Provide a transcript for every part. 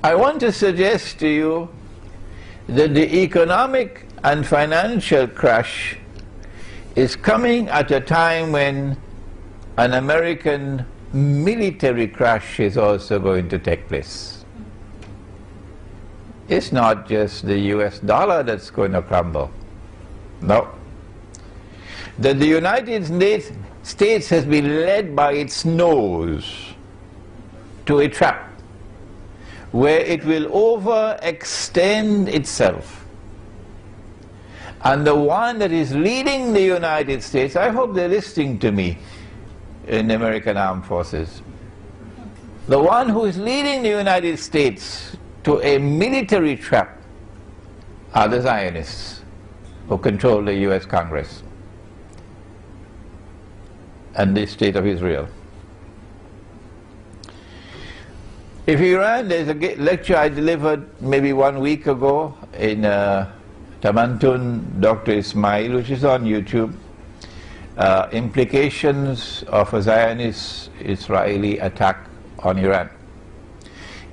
I want to suggest to you that the economic and financial crash is coming at a time when an American military crash is also going to take place. It's not just the US dollar that's going to crumble. No. That the United States has been led by its nose to a trap where it will overextend itself. And the one that is leading the United States, I hope they're listening to me in the American Armed Forces, the one who is leading the United States to a military trap are the Zionists who control the US Congress and the State of Israel. If Iran, there's a lecture I delivered maybe 1 week ago in Tamantun, Dr. Ismail, which is on YouTube, implications of a Zionist-Israeli attack on Iran,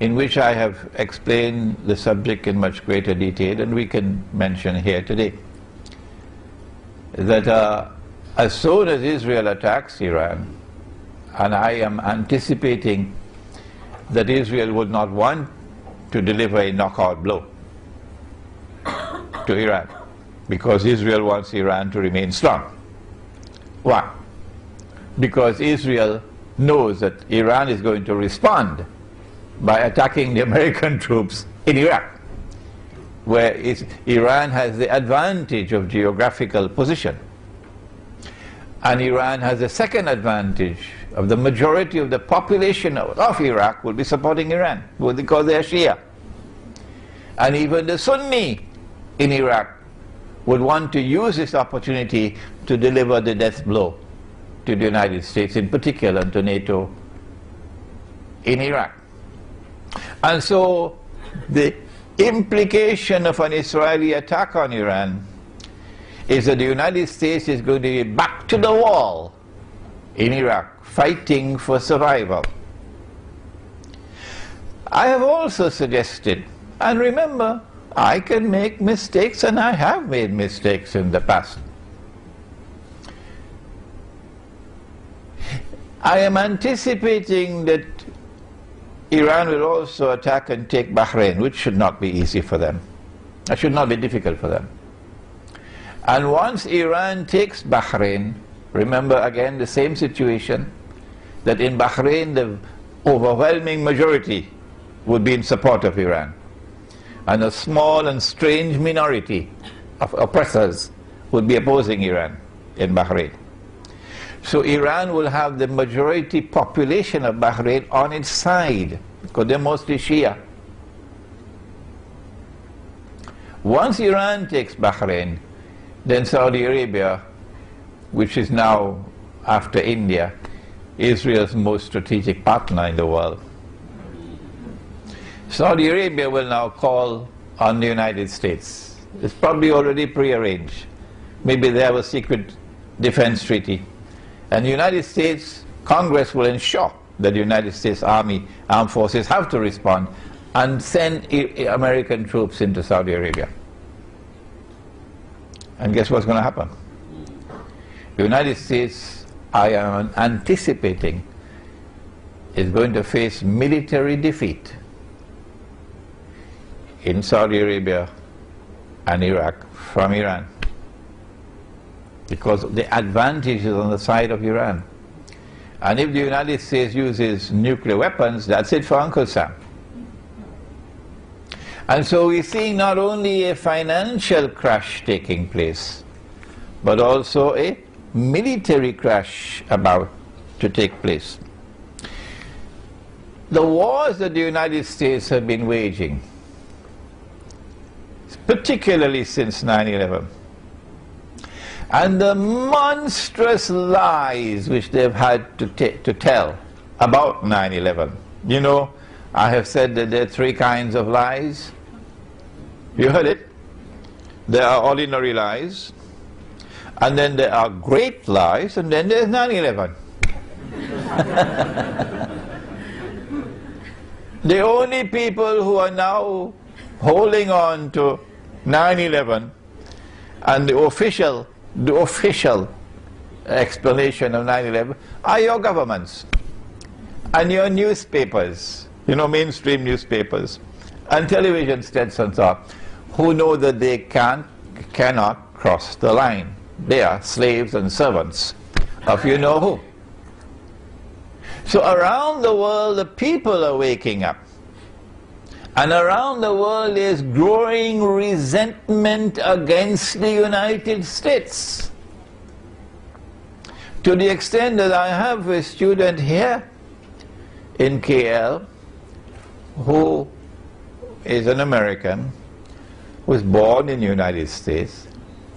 in which I have explained the subject in much greater detail than we can mention here today. That as soon as Israel attacks Iran, and I am anticipating that Israel would not want to deliver a knockout blow to Iran, because Israel wants Iran to remain strong. Why? Because Israel knows that Iran is going to respond by attacking the American troops in Iraq, where Iran has the advantage of geographical position. And Iran has the second advantage of the majority of the population of Iraq will be supporting Iran, because they are Shia. And even the Sunni in Iraq would want to use this opportunity to deliver the death blow to the United States, in particular to NATO in Iraq. And so the implication of an Israeli attack on Iran is that the United States is going to be back to the wall in Iraq, fighting for survival. I have also suggested, and remember, I can make mistakes, and I have made mistakes in the past. I am anticipating that Iran will also attack and take Bahrain, which should not be easy for them. That should not be difficult for them. And once Iran takes Bahrain, remember again the same situation, that in Bahrain the overwhelming majority would be in support of Iran, and a small and strange minority of oppressors would be opposing Iran in Bahrain. So Iran will have the majority population of Bahrain on its side, because they're mostly Shia. Once Iran takes Bahrain, then Saudi Arabia, which is now, after India, Israel's most strategic partner in the world, Saudi Arabia will now call on the United States. It's probably already prearranged. Maybe they have a secret defense treaty. And the United States Congress will ensure that the United States Army, armed forces have to respond and send American troops into Saudi Arabia. And guess what's going to happen? The United States, I am anticipating, is going to face military defeat in Saudi Arabia and Iraq from Iran, because the advantage is on the side of Iran. And if the United States uses nuclear weapons, that's it for Uncle Sam. And so we see not only a financial crash taking place, but also a military crash about to take place. The wars that the United States have been waging, particularly since 9/11, and the monstrous lies which they've had to tell about 9/11. You know, I have said that there are three kinds of lies. You heard it? There are ordinary lies, and then there are great lies, and then there's 9/11. The only people who are now holding on to 9/11 and the official explanation of 9/11 are your governments and your newspapers, mainstream newspapers and television stations, who know that they cannot cross the line. They are slaves and servants of you-know-who. So around the world, the people are waking up. And around the world there's growing resentment against the United States. To the extent that I have a student here in KL who is an American, was born in the United States,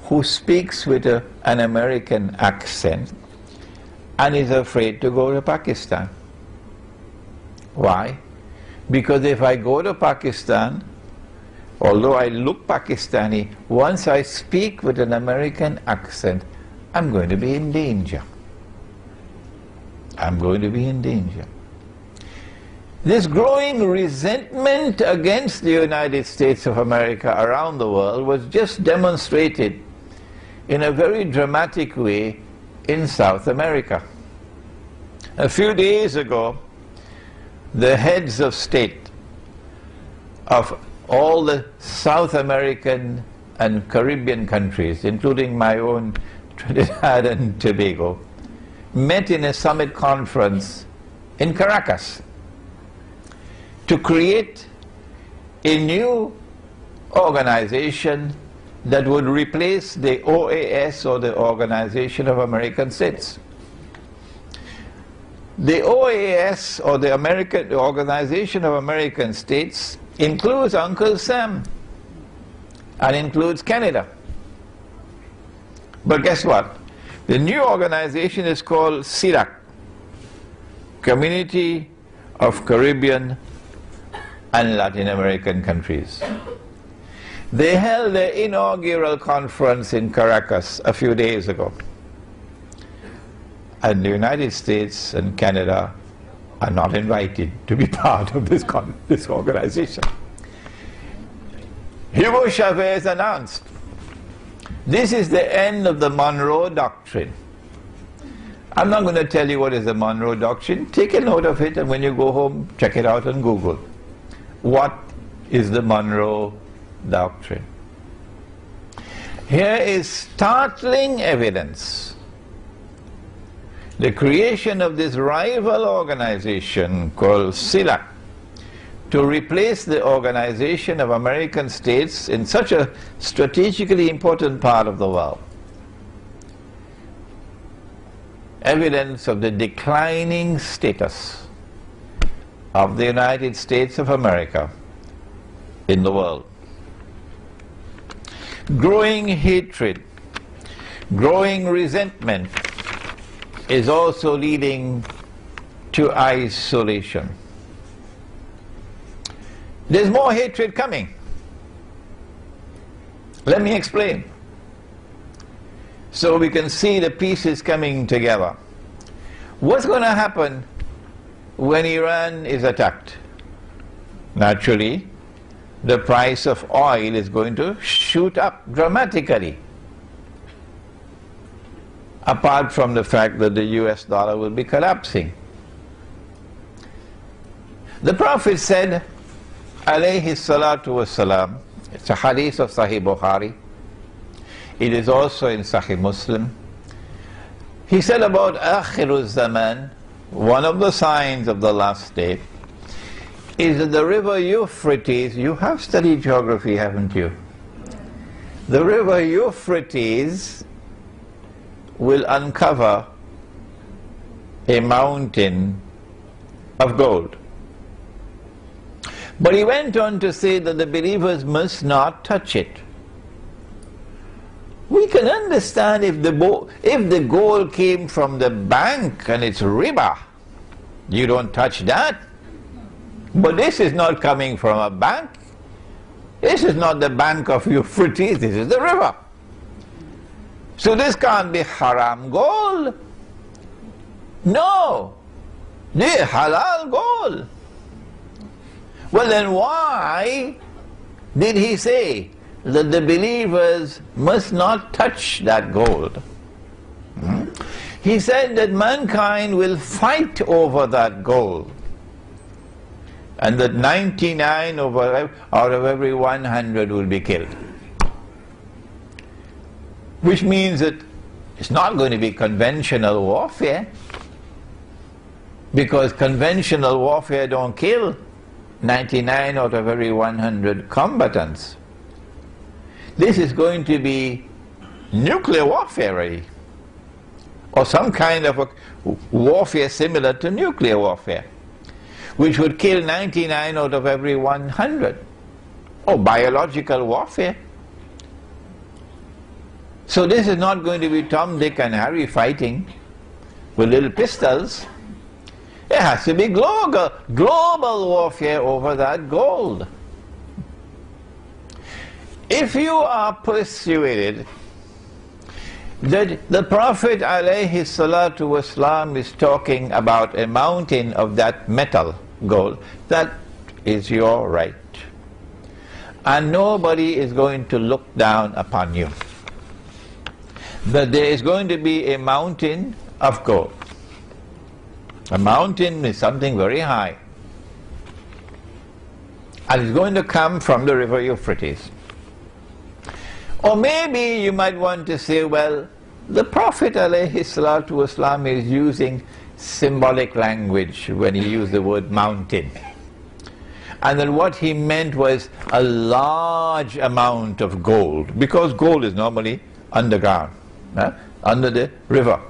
who speaks with an American accent and is afraid to go to Pakistan. Why? Because if I go to Pakistan, although I look Pakistani, once I speak with an American accent, I'm going to be in danger. I'm going to be in danger. This growing resentment against the United States of America around the world was just demonstrated in a very dramatic way in South America. A few days ago, the heads of state of all the South American and Caribbean countries, including my own Trinidad and Tobago, met in a summit conference in Caracas to create a new organization that would replace the OAS, or the Organization of American States. The OAS, or the Organization of American States, includes Uncle Sam and includes Canada. But guess what? The new organization is called CILAC, Community of Caribbean and Latin American Countries. They held their inaugural conference in Caracas a few days ago. And the United States and Canada are not invited to be part of this organization. Hugo Chavez announced, this is the end of the Monroe Doctrine. I'm not going to tell you what is the Monroe Doctrine. Take a note of it, and when you go home, check it out on Google. What is the Monroe Doctrine? Here is startling evidence. The creation of this rival organization called CILAC to replace the Organization of American States in such a strategically important part of the world. Evidence of the declining status of the United States of America in the world. Growing hatred, growing resentment is also leading to isolation. There's more hatred coming. Let me explain, so we can see the pieces coming together. What's going to happen when Iran is attacked? Naturally, the price of oil is going to shoot up dramatically, apart from the fact that the US dollar will be collapsing. The Prophet said, alayhi salatu wassalam, it's a hadith of Sahih Bukhari, it is also in Sahih Muslim. He said about Akhiru Zaman, one of the signs of the last day is that the river Euphrates, you have studied geography, haven't you? The river Euphrates will uncover a mountain of gold. But he went on to say that the believers must not touch it. We can understand if the gold came from the bank and it's riba, you don't touch that. But this is not coming from a bank. This is not the bank of Euphrates, this is the river. So this can't be haram gold. No, this is halal gold. Well, then why did he say that the believers must not touch that gold? He said that mankind will fight over that gold, and that 99 out of every 100 will be killed. Which means that it's not going to be conventional warfare, because conventional warfare don't kill 99 out of every 100 combatants. This is going to be nuclear warfare, really, or some kind of a warfare similar to nuclear warfare, which would kill 99 out of every 100, or biological warfare. So this is not going to be Tom, Dick and Harry fighting with little pistols. It has to be global warfare over that gold. If you are persuaded that the Prophet alayhi salatu wasalam is talking about a mountain of that metal, gold, that is your right. And nobody is going to look down upon you. That there is going to be a mountain of gold. A mountain is something very high, and it's going to come from the river Euphrates. Or maybe you might want to say, well, the Prophet ﷺ is using symbolic language when he used the word mountain, and that what he meant was a large amount of gold, because gold is normally underground, under the river.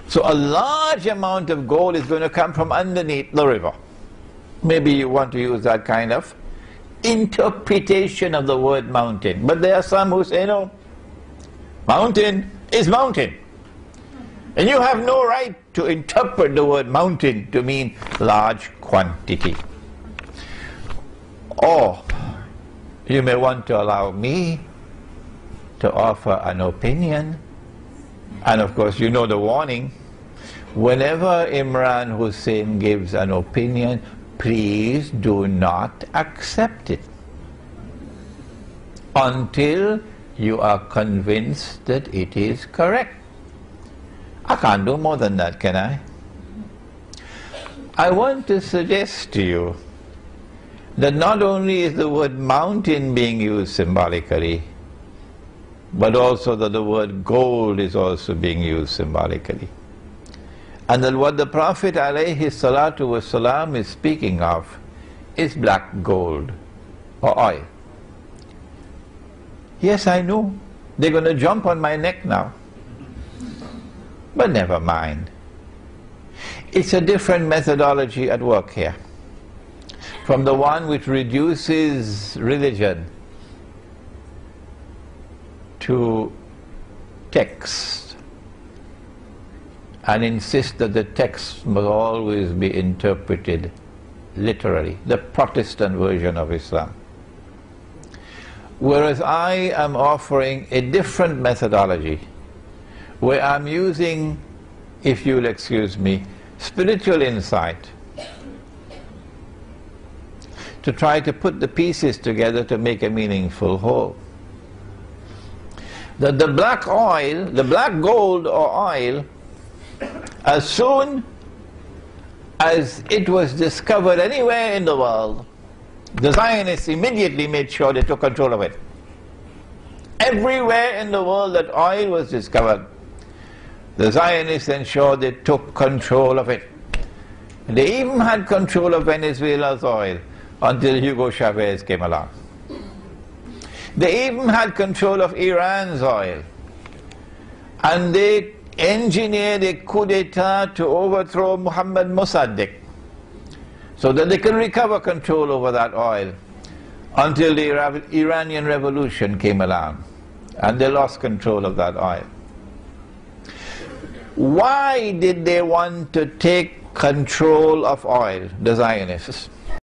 So a large amount of gold is going to come from underneath the river. Maybe you want to use that kind of interpretation of the word mountain. But there are some who say, no, mountain is mountain. And you have no right to interpret the word mountain to mean large quantity. Or you may want to allow me to offer an opinion. And of course, you know the warning. Whenever Imran Hussein gives an opinion, please do not accept it until you are convinced that it is correct. I can't do more than that, can I? I want to suggest to you that not only is the word mountain being used symbolically, but also that the word gold is also being used symbolically. And that what the Prophet ﷺ is speaking of is black gold or oil. Yes, I know. They're going to jump on my neck now. But never mind. It's a different methodology at work here, from the one which reduces religion to text and insists that the text must always be interpreted literally, the Protestant version of Islam. Whereas I am offering a different methodology, where I'm using, if you'll excuse me, spiritual insight to try to put the pieces together to make a meaningful whole. That the black oil, the black gold or oil, as soon as it was discovered anywhere in the world, the Zionists immediately made sure they took control of it. Everywhere in the world that oil was discovered, the Zionists ensured they took control of it. They even had control of Venezuela's oil until Hugo Chavez came along. They even had control of Iran's oil. And they engineered a coup d'etat to overthrow Muhammad Mossadegh, so that they can recover control over that oil until the Iranian Revolution came along, and they lost control of that oil. Why did they want to take control of oil, the Zionists?